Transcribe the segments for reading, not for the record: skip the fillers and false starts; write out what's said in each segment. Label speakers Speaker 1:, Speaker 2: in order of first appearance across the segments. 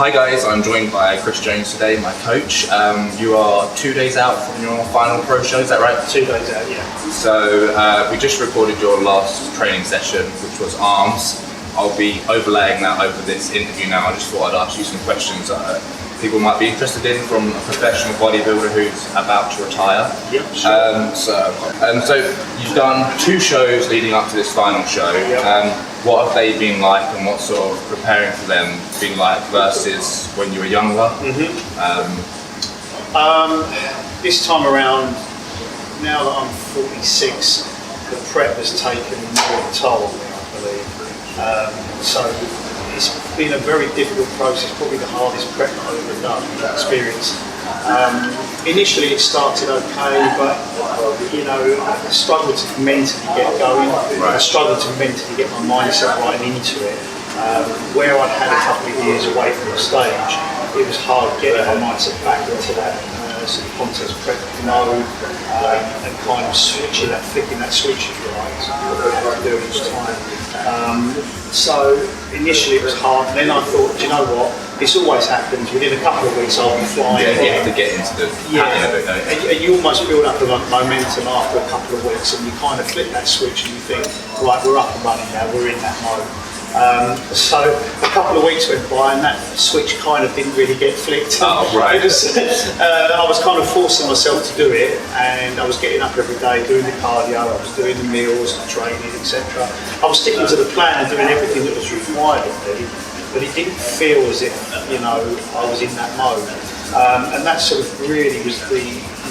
Speaker 1: Hi guys, I'm joined by Chris Jones today, my coach. You are 2 days out from your final pro show, is that right?
Speaker 2: 2 days out, yeah.
Speaker 1: So we just recorded your last training session, which was arms. I'll be overlaying that over this interview now. I just thought I'd ask you some questions that people might be interested in from a professional bodybuilder who's about to retire.
Speaker 2: Yep, sure.
Speaker 1: So you've done 2 shows leading up to this final show.
Speaker 2: Yep.
Speaker 1: What have they been like, and what sort of preparing for them been like versus when you were younger?
Speaker 2: This time around, now that I'm 46, the prep has taken more toll, I believe. So it's been a very difficult process, probably the hardest prep I've ever done, experience. Initially it started okay, but you know, I struggled to mentally get going. I struggled to mentally get my mindset right into it. Where I'd had a couple of years away from the stage, it was hard getting my mindset back into that sort of contest prep mode and kind of flicking that switch, if you like, what I had to do each time. So initially it was hard, and then I thought, do you know what? This always happens. Within a couple of weeks, I'll be flying.
Speaker 1: Yeah, you have to get into the pattern of it, don't you?
Speaker 2: And you almost build up a momentum after a couple of weeks, and you kind of flip that switch, and you think, right, we're up and running now. We're in that mode. So a couple of weeks went by, and that switch kind of didn't really get flicked.
Speaker 1: Oh, right.
Speaker 2: It was, I was kind of forcing myself to do it, and I was getting up every day, doing the cardio, I was doing the meals, the training, etc. I was sticking to the plan and doing everything that was required of me, but it didn't feel as if, you know, I was in that mode. And that sort of really was the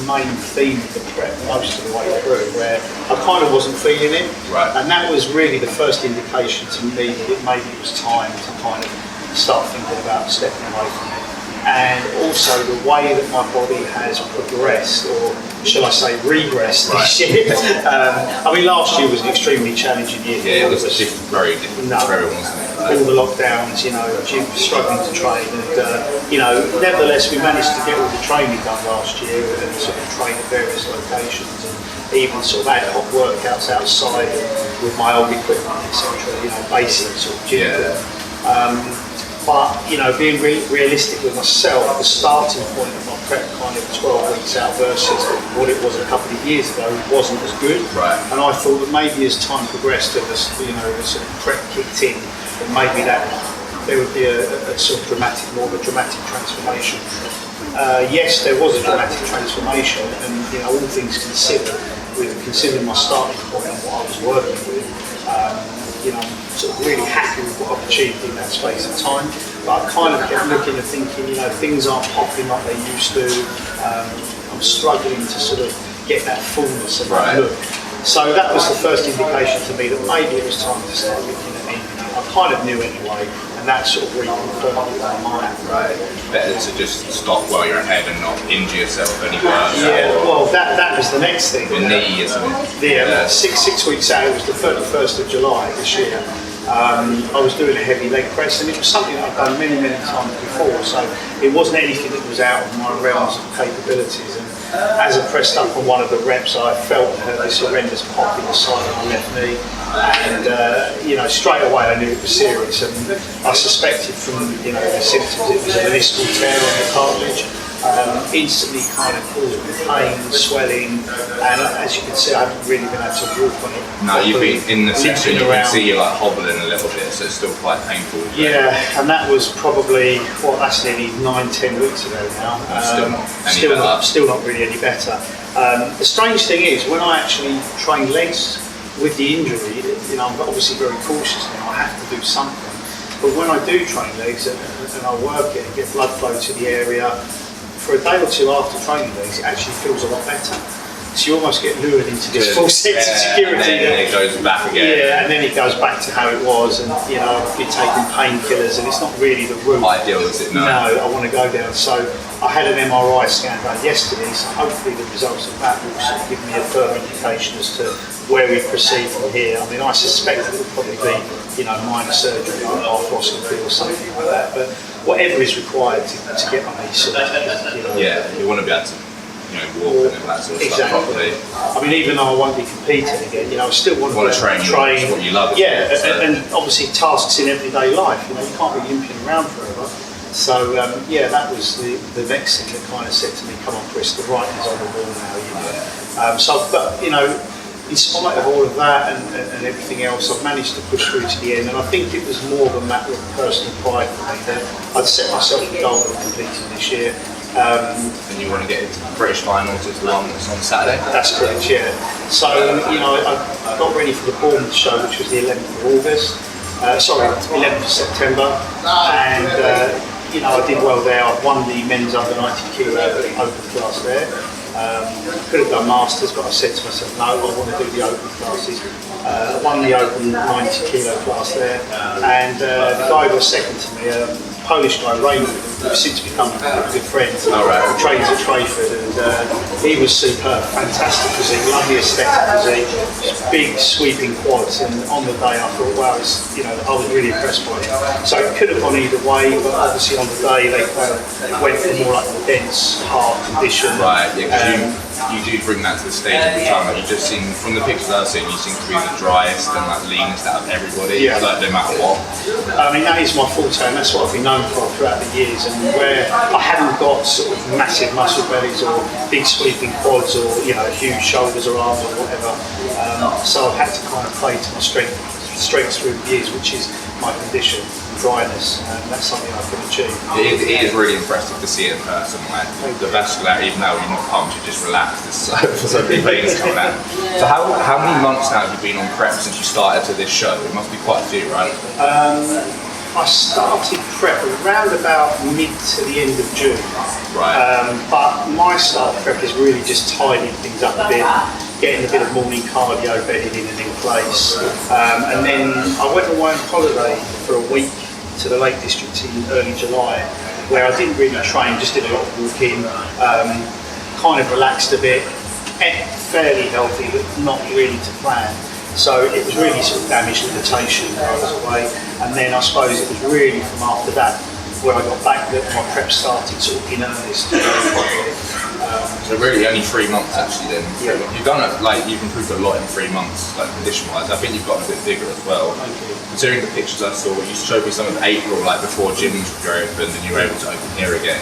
Speaker 2: main theme of the prep most of the way through, where I kind of wasn't feeling it.
Speaker 1: Right.
Speaker 2: And that was really the first indication to me that maybe it was time to kind of start thinking about stepping away from it. And also the way that my body has progressed, or shall I say regressed this year. I mean, last year was an extremely challenging year.
Speaker 1: Yeah, it was very different for everyone, wasn't it?
Speaker 2: All the lockdowns, you know, struggling to train, and you know, nevertheless we managed to get all the training done last year and sort of train at various locations, and even sort of ad hoc workouts outside with my old equipment, etc. You know, basic sort of gym. But you know, being realistic with myself, the starting point of my prep kind of 12 weeks out versus what it was a couple of years ago wasn't as good.
Speaker 1: Right.
Speaker 2: And I thought that maybe as time progressed and as, you know, the sort of prep kicked in, that maybe that there would be a sort of more of a dramatic transformation. Yes, there was a dramatic transformation, and you know, all things considered, considering my starting point and what I was working with, you know, I'm sort of really happy with what I've achieved in that space of time. But I kind of kept looking and thinking, you know, things aren't popping like they used to. I'm struggling to sort of get that fullness of that look. So that was the first indication to me that maybe it was time to start looking at ending it. I kind of knew anyway, and that sort of reconfirmed it in my mind.
Speaker 1: Right. Better to just stop while you're ahead and not injure yourself any worse.
Speaker 2: Yeah, well, that was the next thing.
Speaker 1: The knee, isn't it?
Speaker 2: Yeah, six weeks out, it was the 31st of July this year. I was doing a heavy leg press, and it was something that I've done many times before, so it wasn't anything that was out of my realms of capabilities. And as I pressed up on one of the reps, I felt this horrendous pop in the side of my left knee, and you know, straight away I knew it was serious, and I suspected from, you know, the symptoms it was a meniscal tear on the cartilage. Instantly kind of caused me pain, swelling, and as you can see, I haven't really been able to walk on it.
Speaker 1: No, you've been in the section, you can see you like hobbling a little bit, so it's still quite painful.
Speaker 2: Yeah, and that was probably, that's nearly 9-10 weeks ago now. Still not really any better. The strange thing is, when I actually train legs with the injury, you know, I'm obviously very cautious now, I have to do something. But when I do train legs and I work it and get blood flow to the area, for a day or two after training legs, it actually feels a lot better. So you almost get lured into this false sense of security.
Speaker 1: And then it goes back again.
Speaker 2: Yeah, and then it goes back to how it was, and you know, you're taking painkillers, and it's not really the route.
Speaker 1: Ideal, is it? No,
Speaker 2: I want to go down. So I had an MRI scan done yesterday, so hopefully the results of that will sort of give me a further indication as to where we proceed from here. I mean, I suspect it will probably be, you know, minor surgery or arthroscopy or something like that, but whatever is required to get my knee sorted. You know.
Speaker 1: Yeah, you want to be able to, you know, walk and that sort of stuff properly.
Speaker 2: I mean, even though I won't be competing again, you know, I still want to
Speaker 1: train. What you love.
Speaker 2: Yeah, and obviously tasks in everyday life. You know, you can't be limping around forever. So yeah, that was the next thing that kind of said to me, come on Chris, the writing's on the wall now, you know. But you know, in spite of all of that and everything else, I've managed to push through to the end, and I think it was more of a matter of personal pride for me that I'd set myself a goal of completing this year.
Speaker 1: And you want to get into the British finals as the one that's on Saturday?
Speaker 2: That's correct, yeah. So, you know, I got ready for the Bournemouth show, which was the 11th of August. 11th of September, and you know, I did well there. I won the men's under 90 kilo open class there. Could have done masters, but I said to myself, no, I want to do the open classes. I won the open 90 kilo class there, and the guy who was second to me, Polish guy, Raymond, who's since become a good friend, who trains at Trayford, and he was superb, fantastic physique, lovely aesthetic physique, big sweeping quads, and on the day I thought, wow, you know, I was really impressed by it. So it could have gone either way, but obviously on the day they kind of went for more like the dense, hard condition.
Speaker 1: Right, yeah, because you do bring that to the stage every time. Like, you just seem, from the pictures I've seen, you seem to be the driest and like leanest out of everybody, like no matter what.
Speaker 2: I mean, that is my forte, and that's what I've been known for throughout the years, and where I haven't got sort of massive muscle bellies or big sweeping quads or, you know, huge shoulders or arms or whatever, so I've had to kind of play to my strengths through the years, which is my condition, dryness, and that's something I can achieve.
Speaker 1: It is really impressive to see it in person, like the vascularity, even though you're not pumped, you're just relaxed, there's so many veins coming out. So how many months now have you been on prep since you started to this show? It must be quite a few, right?
Speaker 2: I started prep around about mid to the end of June.
Speaker 1: Right.
Speaker 2: But my start prep is really just tidying things up a bit, getting a bit of morning cardio bedded in and in place. And then I went away on holiday for a week to the Lake District in early July, where I didn't really train, just did a lot of walking, kind of relaxed a bit, ate fairly healthy, but not really to plan. So it was really sort of damage limitation when I was away, and then I suppose it was really from after that, when I got back, that my prep started sort of in earnest.
Speaker 1: So really only 3 months actually then.
Speaker 2: Yeah.
Speaker 1: You've done it, like you've improved a lot in 3 months, like condition wise. I think you've gotten a bit bigger as well.
Speaker 2: Thank you.
Speaker 1: Considering the pictures I saw, you showed me some of April, like before gyms were opened and you were able to open here again.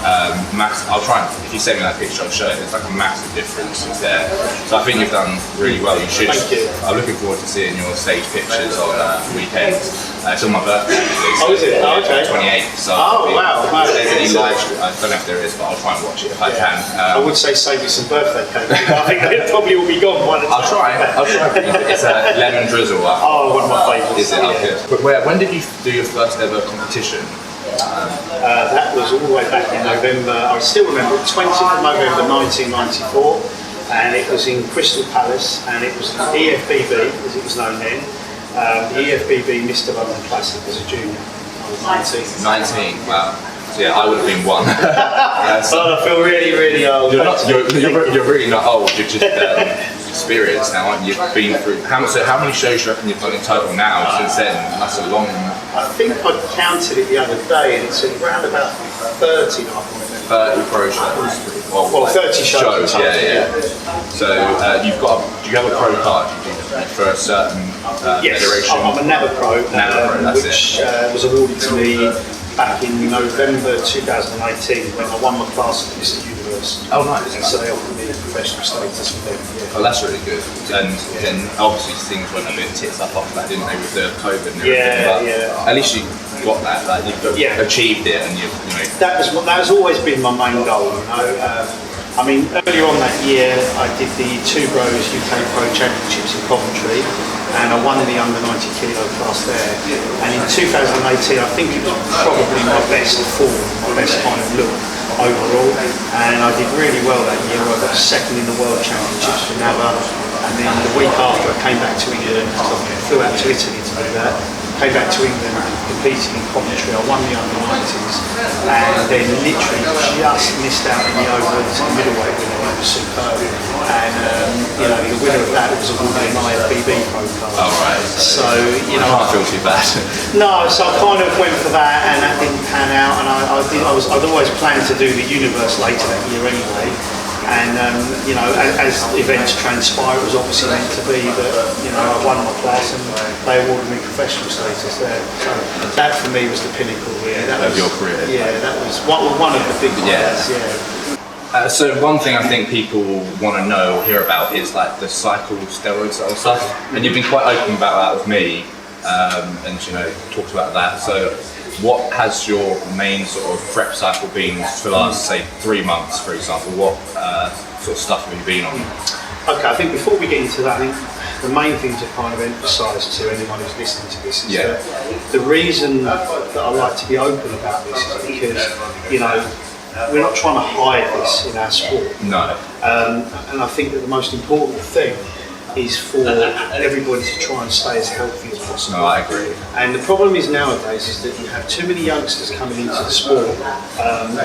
Speaker 1: I'll try and, if you send me that picture, I'll show it. It's like a massive difference there. So I think you've done really well. You should.
Speaker 2: Thank you.
Speaker 1: I'm looking forward to seeing your stage pictures on weekend. It's on my birthday actually. So
Speaker 2: oh, is it? Oh, okay.
Speaker 1: 28th. So
Speaker 2: wow.
Speaker 1: if there's any live, I don't know if there is, but I'll try and watch it if I can.
Speaker 2: I would say save you some birthday cake. I think they probably will be gone by the time.
Speaker 1: I'll try. It's a lemon drizzle.
Speaker 2: Oh, one of my favourites.
Speaker 1: Is it? Oh, good. But when did you do your first ever competition?
Speaker 2: That was all the way back in November. I still remember 20th of November 1994, and it was in Crystal Palace, and it was the EFBB, as it was known then. The EFBB Mr. London Classic as a junior. I was 19.
Speaker 1: 19. Wow. So yeah, I would have been 1.
Speaker 2: I feel really, really old.
Speaker 1: You're really not old. You're just experienced now, aren't you? You've been through. How many shows do you reckon you've done in total now since then? That's a long.
Speaker 2: I think I counted it the other day, and it's around about 30. I can remember.
Speaker 1: 30 pro shows.
Speaker 2: Well, 30 shows.
Speaker 1: Yeah. So do you have a pro card for a certain
Speaker 2: yes,
Speaker 1: federation?
Speaker 2: I'm a NABA pro,
Speaker 1: that's
Speaker 2: which was awarded to me back in November 2018 when I won my class at Mr. Universe.
Speaker 1: Oh, nice.
Speaker 2: And so they offered me professional status for them. Yeah.
Speaker 1: Oh, that's really good. And then obviously things went a bit tits up after that, didn't they, with the COVID and everything? But at least you got that, like you've achieved it, and you know.
Speaker 2: That has always been my main goal, you know. I mean, earlier on that year, I did the Two Bros UK Pro Championships in Coventry, and I won the under 90 kilo class there. And in 2018, I think it was probably my best form, my best kind of look overall. And I did really well that year. I got second in the World Championships for NABA. And then the week after, I came back to England, because I flew out to Italy to do that. Came back to England and competed in Coventry. I won the under 90s, and then literally just missed out in the over middleweight winner. It was superb, and you know, the winner of that was awarded an IFBB pro card.
Speaker 1: Oh right.
Speaker 2: So you know,
Speaker 1: I can't feel too bad.
Speaker 2: No, so I kind of went for that, and that didn't pan out. And I'd always planned to do the Universe later that year anyway. And you know, as events transpire, it was obviously meant to be that, you know, I won my class and they awarded me professional status there. So that for me was the pinnacle, really. That
Speaker 1: of
Speaker 2: was,
Speaker 1: your career.
Speaker 2: Yeah, that was one of the big ones. Yeah.
Speaker 1: So one thing I think people want to know or hear about is like the cycle steroid sort of stuff, and you've been quite open about that with me, and you know, talked about that. So what has your main sort of prep cycle been for the last, say, 3 months, for example? What sort of stuff have you been on?
Speaker 2: Okay, I think before we get into that, I think the main thing to kind of emphasise to anyone who's listening to this is that the reason that I like to be open about this is because, you know, we're not trying to hide this in our sport.
Speaker 1: No.
Speaker 2: And I think that the most important thing is for everybody to try and stay as healthy as possible.
Speaker 1: No, I agree.
Speaker 2: And the problem is nowadays is that you have too many youngsters coming into the sport,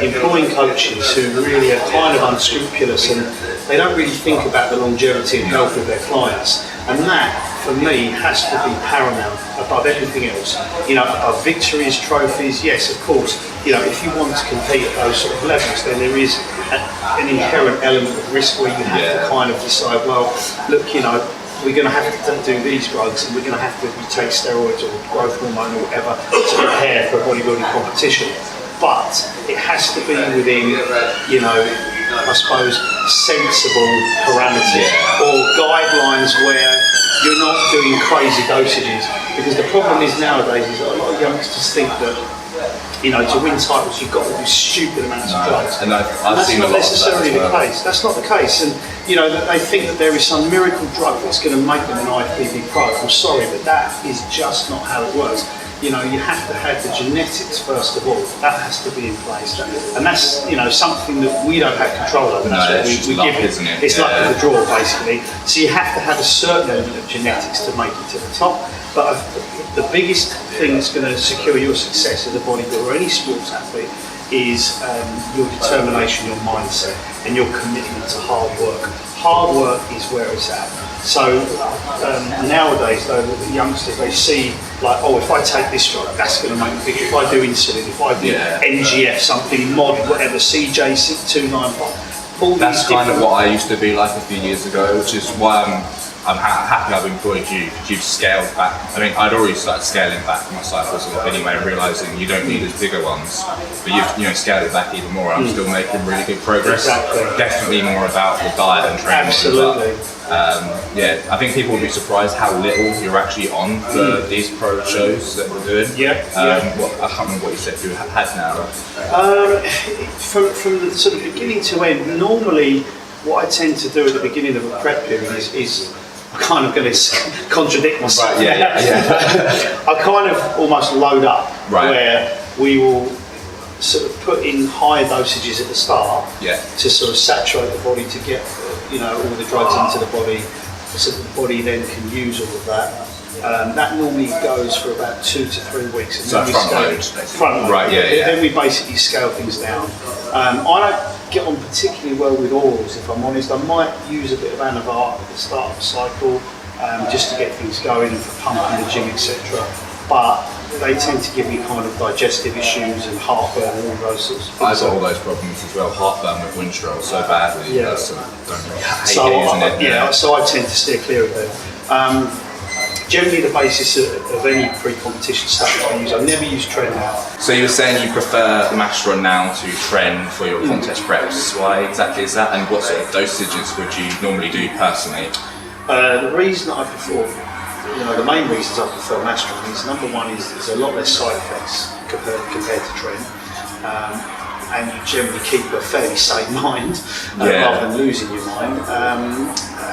Speaker 2: employing coaches who really are kind of unscrupulous, and they don't really think about the longevity and health of their clients. And that, for me, has to be paramount above everything else. You know, above victories, trophies, yes, of course. You know, if you want to compete at those sort of levels, then there is an inherent element of risk where you have to kind of decide, well, look, you know, we're going to have to do these drugs, and we're going to have to take steroids or growth hormone or whatever to prepare for a bodybuilding competition. But it has to be within, you know, I suppose, sensible parameters or guidelines where you're not doing crazy dosages. Because the problem is nowadays is that a lot of youngsters think that, you know, to win titles you've got to do stupid amounts of drugs.
Speaker 1: And
Speaker 2: that's not necessarily the case. That's not the case. And you know, that they think that there is some miracle drug that's going to make them an IFBB pro. I'm sorry, but that is just not how it works. You know, you have to have the genetics first of all. That has to be in place, and that's, you know, something that we don't have control over. That's what we give it.
Speaker 1: Isn't it?
Speaker 2: It's luck of the draw, basically. So you have to have a certain element of genetics to make it to the top. But the biggest thing that's going to secure your success as a bodybuilder or any sports athlete is your determination, your mindset, and your commitment to hard work. Hard work is where it's at. So nowadays, though, the youngsters, they see like, oh, if I take this drug, that's going to make me big. If I do insulin, if I do NGF, something, mod, whatever, CJ295.
Speaker 1: That's kind of what I used to be like a few years ago, which is why I'm happy I've employed you, because you've scaled back. I mean, I'd already started scaling back my cycles anyway, realising you don't need as bigger ones, but you've scaled it back even more. I'm still making really good progress.
Speaker 2: Exactly.
Speaker 1: Definitely more about the diet and training.
Speaker 2: Absolutely.
Speaker 1: Yeah, I think people will be surprised how little you're actually on for these pro shows that we're doing.
Speaker 2: Yeah.
Speaker 1: I can't remember what you said you had now.
Speaker 2: From the sort of beginning to end, normally what I tend to do at the beginning of a prep period is I'm kind of going to contradict myself.
Speaker 1: Right,
Speaker 2: I kind of almost load up where we will sort of put in higher dosages at the start to sort of saturate the body to get, you know, all the drugs into the body, so that the body then can use all of that. That normally goes for about 2 to 3 weeks. And
Speaker 1: so
Speaker 2: then
Speaker 1: front load,
Speaker 2: right? Yeah. Then we basically scale things down. I don't get on particularly well with orals, if I'm honest. I might use a bit of Anavart at the start of the cycle, just to get things going and for pumping the gym, etc. But they tend to give me kind of digestive issues and heartburn and all those sorts of things.
Speaker 1: I've got all those problems as well, heartburn with Winstrol so badly. So I
Speaker 2: tend to steer clear of them. Generally the basis of any pre-competition stuff that I use, I never use Tren now.
Speaker 1: So you were saying you prefer Masteron now to Tren for your contest preps. Why exactly is that, and what sort of dosages would you normally do personally?
Speaker 2: The reason that I prefer, the main reasons I prefer Masteron is, number one is there's a lot less side effects compared to Tren. And you generally keep a fairly sane mind rather than losing your mind.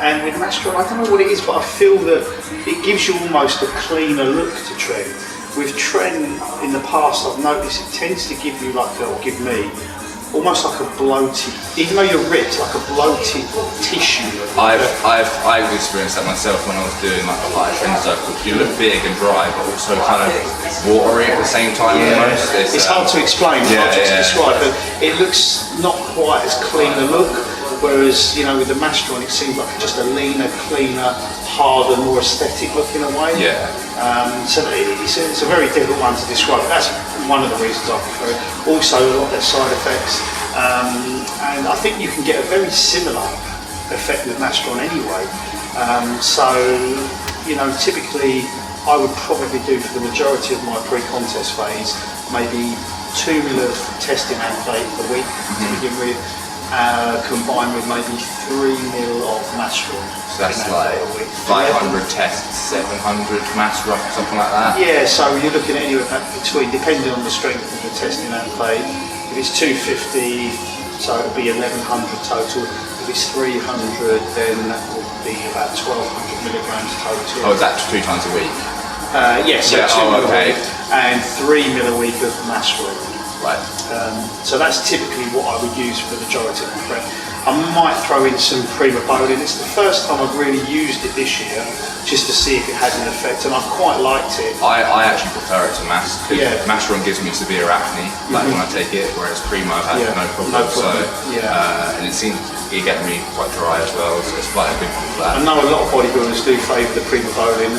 Speaker 2: And with Masteron, I don't know what it is, but I feel that it gives you almost a cleaner look to Tren. With Tren, in the past, I've noticed it tends to give you give me almost like a bloated, even though you're ripped, like a bloated tissue.
Speaker 1: I've experienced that myself when I was doing like the higher Tren circle. You look big and dry, but also kind of watery at the same time almost.
Speaker 2: It's hard to explain, hard to describe, but it looks not quite as clean a look. Whereas, with the Masteron, it seems like just a leaner, cleaner, harder, more aesthetic look in a way. So it's a very difficult one to describe. That's one of the reasons I prefer it. Also, a lot less side effects. and I think you can get a very similar effect with Masteron anyway. So, you know, typically I would probably do for the majority of my pre-contest phase maybe 2 mil of testing anthlate per week to begin with, combined with maybe 3 mil of Masteron.
Speaker 1: So that's like 500 tests, 700 Masteron, something like that?
Speaker 2: Yeah, so you're looking at anywhere between, depending on the strength of the testing anthlate, if it's 250, so it would be 1100 total. If it's 300, then that would be about 1200 milligrams total.
Speaker 1: Oh, is that 2 times a week?
Speaker 2: Yes, so
Speaker 1: yeah,
Speaker 2: 2 mil a week and 3 mil a week of Masteron.
Speaker 1: Right.
Speaker 2: So that's typically what I would use for the majority of my prep. I might throw in some Prima Bodybuilding. It's the first time I've really used it this year, just to see if it had an effect, and I quite liked it.
Speaker 1: I actually prefer it to Mas, because
Speaker 2: Yeah.
Speaker 1: Masteron gives me severe acne, like when I take it, whereas Prima I've had no problem.
Speaker 2: No problem.
Speaker 1: So, and it seems it gets me quite dry as well, so it's quite a good one for that.
Speaker 2: I know a lot of bodybuilders do favour the Prima Bodybuilding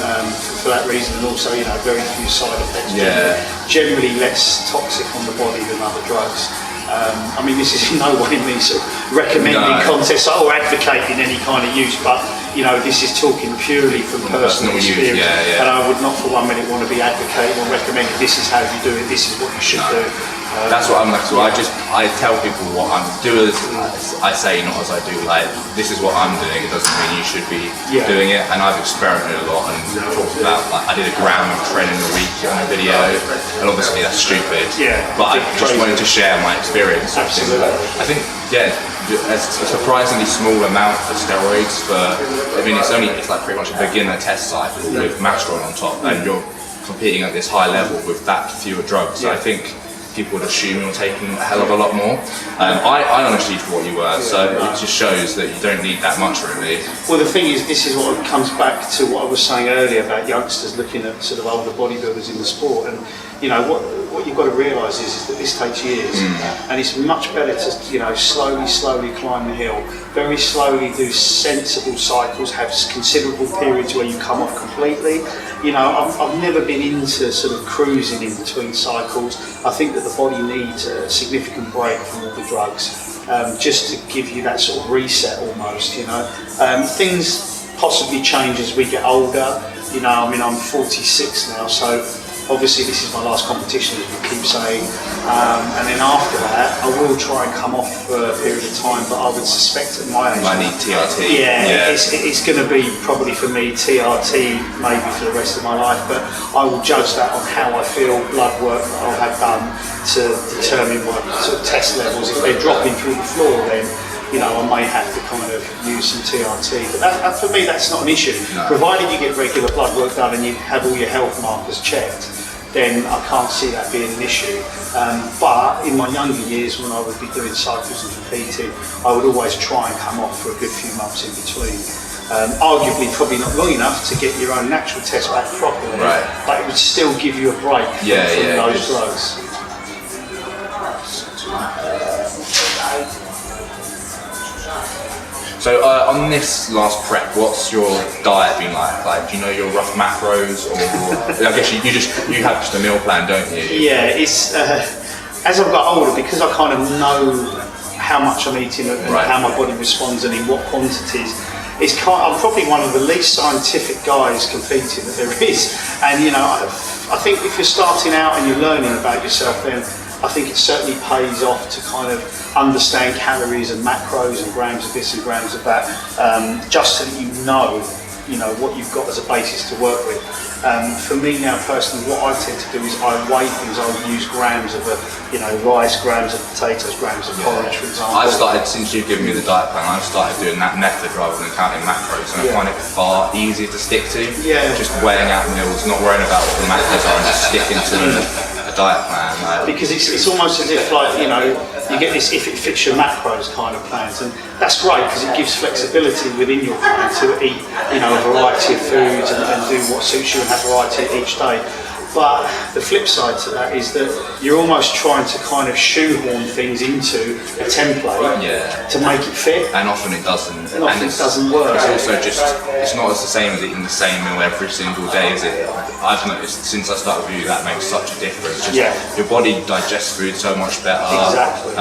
Speaker 2: for that reason, and also, you know, very few side effects.
Speaker 1: Yeah.
Speaker 2: Generally less toxic on the body than other drugs. I mean, this is in no way me sort of recommending contests or advocating any kind of use, but you know, this is talking purely from personal experience. And I would not for 1 minute want to be advocating or recommending this is how you do it, this is what you should do.
Speaker 1: That's what I'm like. So I tell people what I'm doing. I say not as I do. Like, this is what I'm doing. It doesn't mean you should be doing it. And I've experimented a lot and talked about. Like, I did a gram of training a week on a video, and obviously that's stupid.
Speaker 2: Yeah.
Speaker 1: But I just wanted to share my experience.
Speaker 2: Absolutely.
Speaker 1: I think a surprisingly small amount of steroids for. I mean, it's like pretty much a beginner test cycle with Masteron on top, and you're competing at this high level with that fewer drugs. So I think people would assume you're taking a hell of a lot more. I honestly thought you were, so it just shows that you don't need that much really.
Speaker 2: Well, the thing is, this is what comes back to what I was saying earlier about youngsters looking at sort of older bodybuilders in the sport, and you know what you've got to realise is that this takes years, and it's much better to, you know, slowly climb the hill, very slowly do sensible cycles, have considerable periods where you come off completely. You know, I've never been into sort of cruising in between cycles. I think that the body needs a significant break from all the drugs, just to give you that sort of reset almost, you know. Things possibly change as we get older. You know, I mean, I'm 46 now, so obviously this is my last competition, as we keep saying, and then after that I will try and come off for a period of time, but I would suspect at my age
Speaker 1: I need TRT.
Speaker 2: It's going to be probably for me TRT maybe for the rest of my life, but I will judge that on how I feel, blood work that I'll have done to determine my sort of test levels. If they're dropping through the floor, then you know, I may have to kind of use some TRT, but that, for me that's not an issue.
Speaker 1: No.
Speaker 2: Provided you get regular blood work done and you have all your health markers checked, then I can't see that being an issue. But in my younger years, when I would be doing cycles and competing, I would always try and come off for a good few months in between. Arguably probably not long enough to get your own natural test back properly, but it would still give you a break from those drugs.
Speaker 1: So on this last prep, what's your diet been like? Like, do you know your rough macros, or I guess you have just a meal plan, don't you?
Speaker 2: Yeah, it's as I've got older, because I kind of know how much I'm eating and how my body responds and in what quantities. I'm probably one of the least scientific guys competing that there is, and you know, I think if you're starting out and you're learning about yourself, then I think it certainly pays off to kind of understand calories and macros and grams of this and grams of that, just so that you know what you've got as a basis to work with. For me now personally, what I tend to do is I weigh things. I would use grams of rice, grams of potatoes, grams of porridge, for example.
Speaker 1: I've started, since you've given me the diet plan, I've started doing that method rather than counting macros, and I find it far easier to stick to. Just weighing out meals, not worrying about what the macros are, and just sticking to a diet plan.
Speaker 2: Because it's almost as if, like, you know, you get this if it fits your macros kind of plans, and that's great because it gives flexibility within your plan to eat, you know, a variety of foods and do what suits you and have variety each day. But the flip side to that is that you're almost trying to kind of shoehorn things into a template to make it fit.
Speaker 1: And often it doesn't.
Speaker 2: And often it doesn't work.
Speaker 1: It's also just, it's not the same as eating the same meal every single day, is it? I've noticed since I started with you that makes such a difference. Just your body digests food so much better.
Speaker 2: Exactly.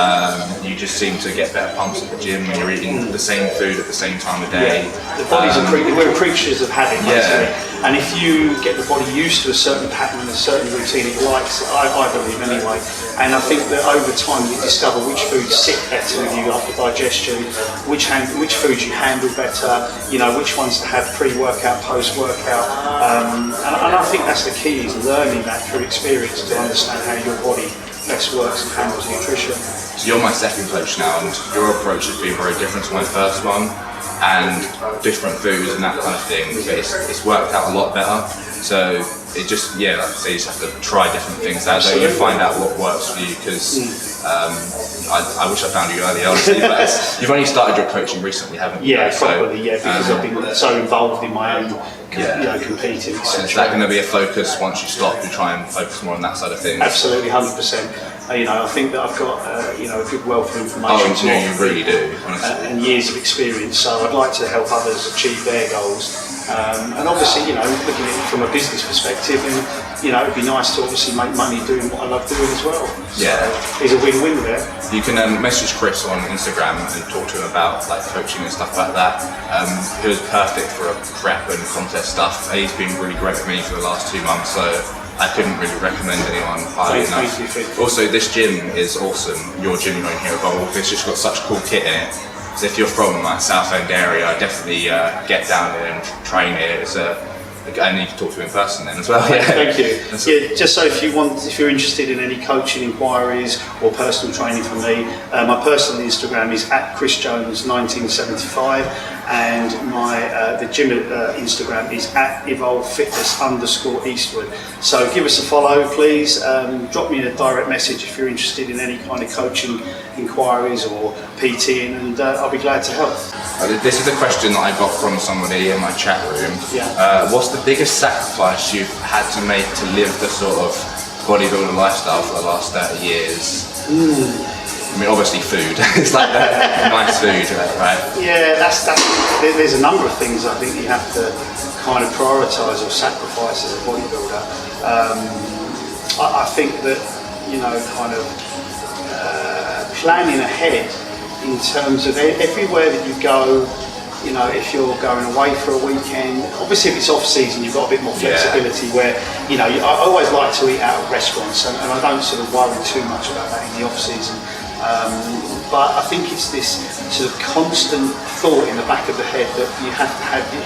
Speaker 1: You just seem to get better pumps at the gym when you're eating the same food at the same time of day.
Speaker 2: The body's we're creatures of habit, basically. And if you get the body used to a certain pattern and a certain routine it likes, I believe anyway. And I think that over time you discover which foods sit better with you after digestion, which foods you handle better, which ones to have pre-workout, post-workout. And I think that's the key, is learning that through experience to understand how your body best works and handles nutrition.
Speaker 1: So you're my second coach now, and your approach has been very different to my first one, and different foods and that kind of thing, but it's worked out a lot better. So it just, like I say, you just have to try different things out there. You find out what works for you, because I wish I found you earlier, honestly, but you've only started your coaching recently, haven't you?
Speaker 2: Yeah, probably, because I've been so involved in my own competing, etc.
Speaker 1: So is that going to be a focus once you stop and try and focus more on that side of things?
Speaker 2: Absolutely, 100%. I think that I've got a good wealth of information
Speaker 1: you really do, honestly.
Speaker 2: And years of experience, so I'd like to help others achieve their goals. And obviously, looking at it from a business perspective, and it'd be nice to obviously make money doing what I love doing as well.
Speaker 1: Yeah,
Speaker 2: so there's a win-win there.
Speaker 1: You can message Chris on Instagram and talk to him about like coaching and stuff like that. He was perfect for a prep and contest stuff. He's been really great for me for the last 2 months, so I couldn't really recommend anyone highly enough.
Speaker 2: Thank you.
Speaker 1: Also, this gym is awesome. Your gym you're in here, Evolve, it's just got such cool kit in it. So if you're from like Southend area, definitely get down here and train here. And you can talk to him in person then as well.
Speaker 2: Thank you. Just so if you're interested in any coaching inquiries or personal training from me, my personal Instagram is @ChrisJones1975, and the gym Instagram is @EvolveFitness_Eastwood. So give us a follow, please. Drop me a direct message if you're interested in any kind of coaching inquiries or PTing, and I'll be glad to help.
Speaker 1: This is a question that I got from somebody in my chat room. What's the biggest sacrifice you've had to make to live the sort of bodybuilder lifestyle for the last 30 years? I mean, obviously food. It's like nice food, right?
Speaker 2: Yeah, there's a number of things I think you have to kind of prioritise or sacrifice as a bodybuilder. I think that, kind of planning ahead in terms of everywhere that you go. If you're going away for a weekend, obviously if it's off season, you've got a bit more flexibility where, I always like to eat out at restaurants, and I don't sort of worry too much about that in the off season. But I think it's this sort of constant thought in the back of the head that you have to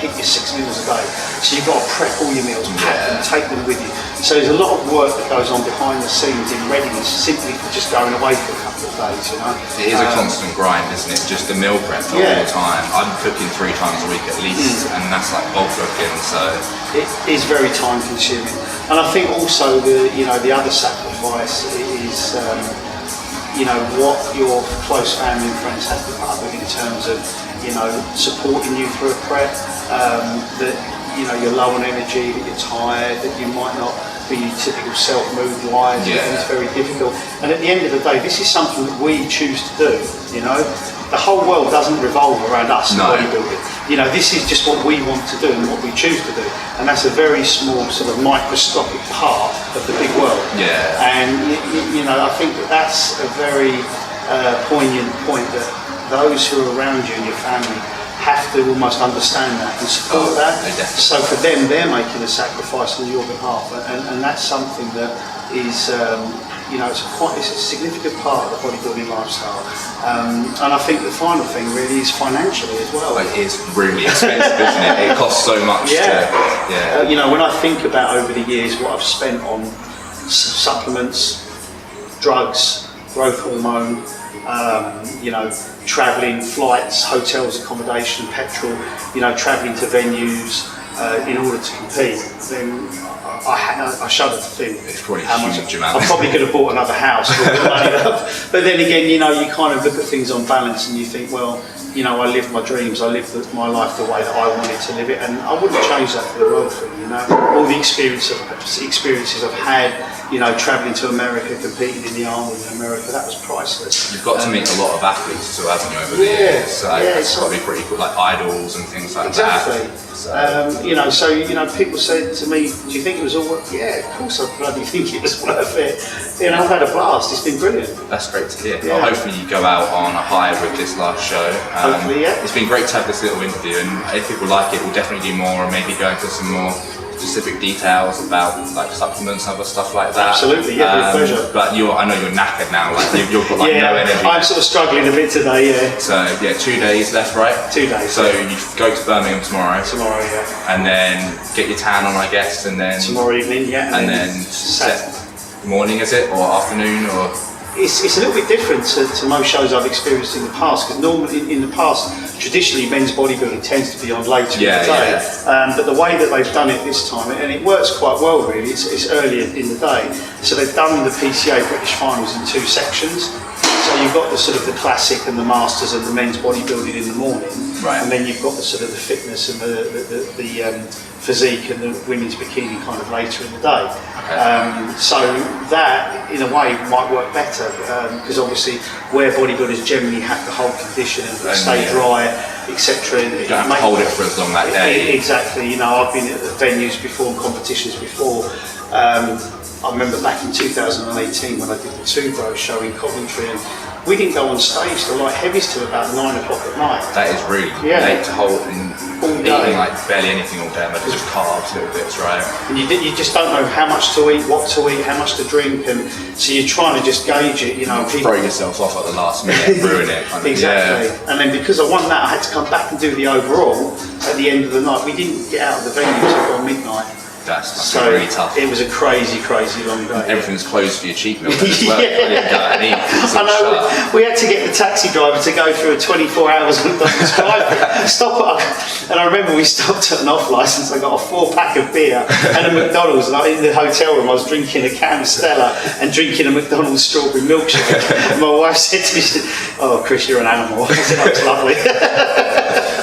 Speaker 2: hit your 6 meals a day. So you've got to prep all your meals, pack them, take them with you. So there's a lot of work that goes on behind the scenes in readiness, simply for just going away for a couple of days,
Speaker 1: It is a constant grind, isn't it? Just the meal prep all the time. I'm cooking 3 times a week at least, and that's like bulk cooking, so
Speaker 2: it is very time consuming. And I think also the other sacrifice is what your close family and friends have to put up with in terms of supporting you through a prep, that you're low on energy, that you're tired, that you might not be your typical self mood wise. It's very difficult, and at the end of the day this is something that we choose to do. The whole world doesn't revolve around us bodybuilding. This is just what we want to do and what we choose to do, and that's a very small sort of microscopic part of the big world. And I think that's a very poignant point, that those who are around you and your family have to almost understand that and support that. So for them, they're making a sacrifice on your behalf, and that's something that is it's a significant part of the bodybuilding lifestyle. And I think the final thing really is financially as well.
Speaker 1: It is really expensive, isn't it? It costs so much.
Speaker 2: When I think about over the years what I've spent on supplements, drugs, growth hormone, travelling, flights, hotels, accommodation, petrol, travelling to venues in order to compete, then I shudder to think
Speaker 1: it's probably
Speaker 2: how much
Speaker 1: huge amount.
Speaker 2: I probably could have bought another house with the money up. But then again, you kind of look at things on balance and you think, well, I lived my dreams, I lived my life the way that I wanted to live it, and I wouldn't change that for the world for me. You know, all the experiences I've had, you know, travelling to America, competing in the army in America, that was priceless.
Speaker 1: You've got to meet a lot of athletes as well, haven't you, over the years? So it's got to be pretty cool, like idols and things like that.
Speaker 2: Exactly. You know, so you know, people said to me, "Do you think it was all worth?" Yeah, of course, I bloody think it was worth it. You know, I've had a blast. It's been brilliant.
Speaker 1: That's great to hear.
Speaker 2: Yeah.
Speaker 1: Well, hopefully you go out on a high with this last show.
Speaker 2: Hopefully, yeah.
Speaker 1: It's been great to have this little interview, and if people like it, we'll definitely do more and maybe go into some more specific details about like supplements and other stuff like that.
Speaker 2: Absolutely, yeah, with pleasure.
Speaker 1: But I know you're knackered now. Like you've got like no energy.
Speaker 2: I'm sort of struggling a bit today. Yeah.
Speaker 1: So yeah, 2 days left, right?
Speaker 2: 2 days.
Speaker 1: So you go to Birmingham tomorrow.
Speaker 2: Tomorrow, yeah.
Speaker 1: And then get your tan on, I guess, and then
Speaker 2: tomorrow evening, yeah.
Speaker 1: And then morning, is it, or afternoon, or?
Speaker 2: It's a little bit different to most shows I've experienced in the past, because normally in the past, traditionally men's bodybuilding tends to be on later in the day. But the way that they've done it this time, and it works quite well really, it's earlier in the day. So they've done the PCA British Finals in 2 sections. So you've got the sort of the classic and the masters and the men's bodybuilding in the morning,
Speaker 1: right.
Speaker 2: And then you've got the sort of the fitness and the physique and the women's bikini kind of later in the day. Okay. So that, in a way, might work better because obviously where bodybuilders generally have to hold condition and stay dry, etc.
Speaker 1: You don't have to hold it for as long that day.
Speaker 2: Exactly. You know, I've been at venues before and competitions before. I remember back in 2018 when I did the 2 Bro show in Coventry, and we didn't go on stage to light heavies till about 9 o'clock at night.
Speaker 1: That is really late to hold and
Speaker 2: all day.
Speaker 1: Eating like barely anything all day, but just carbs, little bits, right?
Speaker 2: And you just don't know how much to eat, what to eat, how much to drink, and so you're trying to just gauge it. You know,
Speaker 1: throw yourself off at the last minute, ruin it. Kind of,
Speaker 2: exactly. Yeah. And then because I won that, I had to come back and do the overall at the end of the night. We didn't get out of the venue until midnight.
Speaker 1: That's really tough.
Speaker 2: It was a crazy, crazy long day.
Speaker 1: Everything's closed for your cheat meal as well. I didn't go out and eat.
Speaker 2: I know. We had to get the taxi driver to go through a 24 hours McDonald's drive. Stop it. And I remember we stopped at an off license. I got a 4-pack of beer and a McDonald's. And in the hotel room, I was drinking a can of Stella and drinking a McDonald's strawberry milkshake. And my wife said to me, "Oh, Chris, you're an animal." I said, "That was lovely."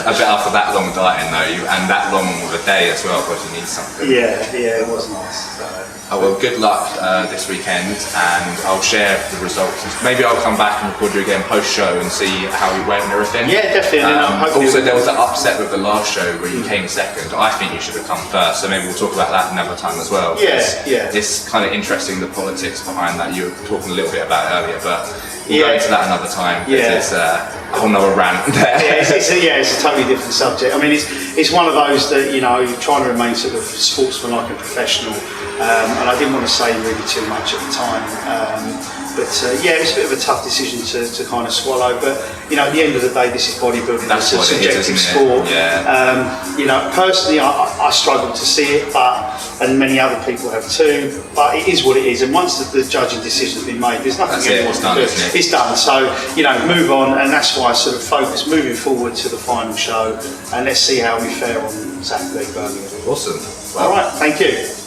Speaker 1: I bet after that long dieting though, and that long of a day as well, because you need something.
Speaker 2: Yeah, it was nice. So.
Speaker 1: Oh well, good luck this weekend, and I'll share the results. Maybe I'll come back and record you again post-show and see how it went and everything.
Speaker 2: Yeah, definitely.
Speaker 1: Also, there was that upset with the last show where you came second. I think you should have come first, so maybe we'll talk about that another time as well.
Speaker 2: Yeah.
Speaker 1: It's kind of interesting, the politics behind that. You were talking a little bit about earlier, but we'll go into that another time. It's a whole nother rant there.
Speaker 2: It's a totally different subject. I mean, it's one of those that, you know, you're trying to remain sort of sportsmanlike and professional, and I didn't want to say really too much at the time. But it was a bit of a tough decision to kind of swallow. But you know, at the end of the day, this is bodybuilding.
Speaker 1: That's
Speaker 2: it's a subjective sport.
Speaker 1: Yeah.
Speaker 2: You know, personally, I struggle to see it, and many other people have too. But it is what it is. And once the judging decision's been made, there's nothing anyone can do. It's done. So you know, move on, and that's why I sort of focus moving forward to the final show, and let's see how we fare on Saturday, Birmingham.
Speaker 1: Awesome.
Speaker 2: All right. Thank you.